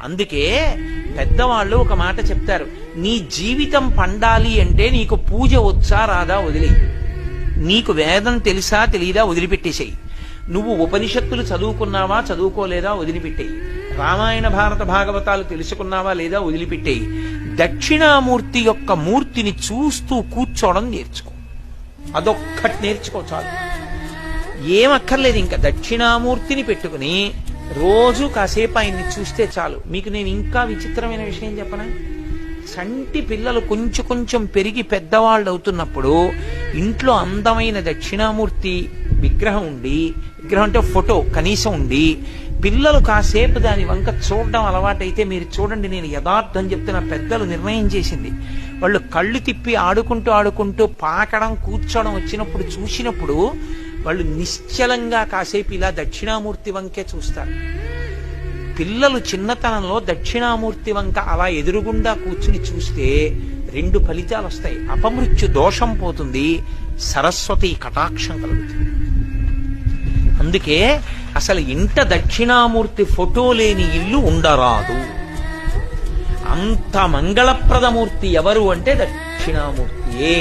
అందుకే పెద్దవాళ్ళు ఒక మాట చెప్తారు, నీ జీవితం పండాలి అంటే నీకు పూజ వచ్చా రాదా వదిలి, నీకు వేదం తెలుసా తెలీదా వదిలిపెట్టేసేయి, నువ్వు ఉపనిషత్తులు చదువుకున్నావా చదువుకోలేదా వదిలిపెట్టేయి, రామాయణ భారత భాగవతాలు తెలుసుకున్నావా లేదా వదిలిపెట్టేయి, దక్షిణామూర్తి యొక్క మూర్తిని చూస్తూ కూర్చోవడం నేర్చుకో. అదొక్కటి నేర్చుకో చాలు, ఏమక్కర్లేదు. ఇంకా దక్షిణామూర్తిని పెట్టుకుని రోజు కాసేపు ఆయన్ని చూస్తే చాలు. మీకు నేను ఇంకా విచిత్రమైన విషయం చెప్పనా? చంటి పిల్లలు కొంచెం కొంచెం పెరిగి పెద్దవాళ్ళు అవుతున్నప్పుడు ఇంట్లో అందమైన దక్షిణామూర్తి విగ్రహం ఉండి, విగ్రహం అంటే ఫోటో కనీసం ఉండి, పిల్లలు కాసేపు దాని వంక చూడడం అలవాటైతే మీరు చూడండి, నేను యథార్థం చెప్తున్న, పెద్దలు నిర్ణయం చేసింది, వాళ్ళు కళ్ళు తిప్పి ఆడుకుంటూ ఆడుకుంటూ పాకడం కూర్చోవడం వచ్చినప్పుడు చూసినప్పుడు వాళ్ళు నిశ్చలంగా కాసేపు ఇలా దక్షిణామూర్తి వంకే చూస్తారు. పిల్లలు చిన్నతనంలో దక్షిణామూర్తి వంక అలా ఎదురుగుండా కూర్చుని చూస్తే 2 ఫలితాలు వస్తాయి. అపమృత్యు దోషం పోతుంది, సరస్వతి కటాక్షం కలుగుతుంది. అందుకే అసలు ఇంట దక్షిణామూర్తి ఫోటో లేని ఇల్లు ఉండరాదు. అంత మంగళప్రదమూర్తి ఎవరు అంటే దక్షిణామూర్తియే.